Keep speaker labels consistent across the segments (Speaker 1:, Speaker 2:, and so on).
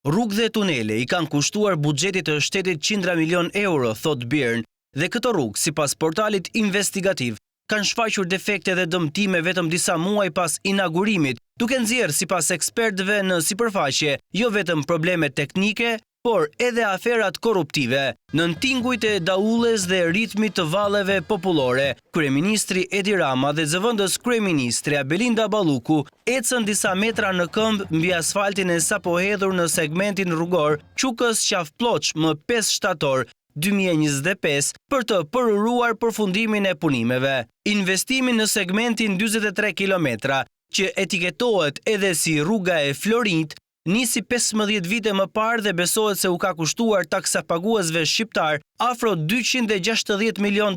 Speaker 1: Rrugë dhe tunele i kanë kushtuar buxhetit të shtetit qindra milion euro, thot Birn, dhe këto rrugë, sipas portalit investigativ, kanë shfaqur defekte dhe dëmtime vetëm disa muaj pas inaugurimit, duke nxjerrë sipas ekspertëve në sipërfaqe jo vetëm probleme teknike, por edhe aferat korruptive. Nën tingujt e daulles dhe ritmit të valleve popullore, kryeministri Edi Rama dhe zëvendës kryeministre Belinda Balluku ecën disa metra në këmbë mbi asfaltin e sapo hedhur në segmentin rrugor Qukës-Qafploç më 5 shtator 2025 për të përuruar përfundimin e punimeve. Investimin në segmentin 43 kilometra, që etiketohet edhe si rruga e Florinit, nisi 15 vite më parë dhe besohet se u ka kushtuar taksapaguesve shqiptar afro $260 milion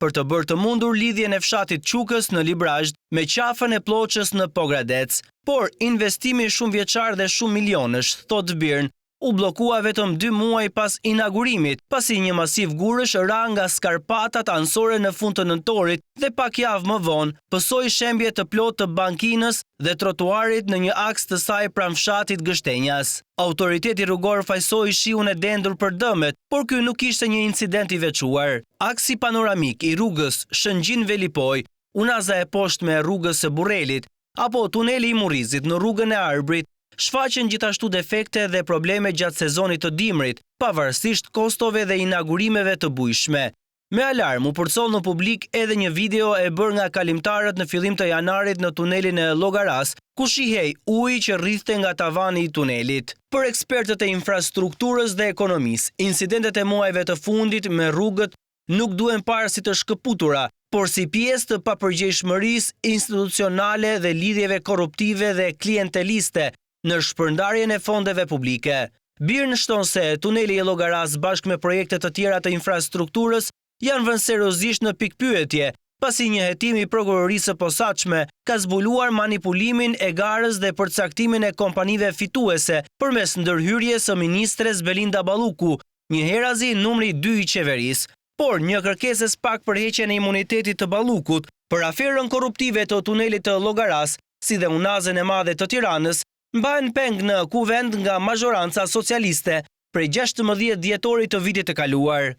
Speaker 1: për të bërë të mundur lidhjen e fshatit Qukës në Librazhd me qafën e Ploçës në Pogradec. Por investimi shumë vjeçar dhe shumë milionësh, thot Birn, u bllokua vetëm 2 muaj pas inaugurimit, pasi një masiv gurësh ra nga skarpatat anësore në fund të nëntorit dhe pak javë më vonë pësoi shembje të plotë të bankinës dhe trotuarit në një aks të saj pranë fshatit Gështenjas. Autoriteti rrugor fajsoi shiun e dendur për dëmet, por ky nuk ishte një incident i veçuar. Aksi panoramik i rrugës Shëngjin-Velipoj, unaza e poshtme e rrugës së Burrelit, apo tuneli i Murrizit në rrugën e Arbrit, shfaqen gjithashtu defekte dhe probleme gjatë sezonit të dimrit, pavarësisht kostove dhe inaugurimeve të bujshme. Me alarm u përcoll në publik edhe një video e bërë nga kalimtarët në fillim të janarit në tunelin e Llogaras, ku shihej uji që rrithte nga tavani i tunelit. Për ekspertët e infrastrukturës dhe ekonomisë, incidentet e muajve të fundit me rrugët nuk duhen parë si të shkëputura, por si pjesë të papërgjegjshmërisë institucionale dhe lidhjeve korruptive dhe klienteliste në shpërndarjen e fondeve publike. Birn shton se tuneli i Llogaras bashkë me projekte të tjera të infrastrukturës janë vënë seriozisht në pikpyetje, pasi një hetim i prokurorisë së posaçme ka zbuluar manipulimin e garës dhe përcaktimin e kompanive fituese përmes ndërhyrjes së ministres Belinda Balluku, njëherazi numri 2 i qeverisë. Por një kërkesë pak për heqjen e imunitetit të Ballukut për aferën korruptive të tunelit të Llogaras, si dhe unazën e madhe të Tiranës, mbahen peng në kuvend nga mazhoranca socialiste prej 16 dhjetorit të vitit të kaluar.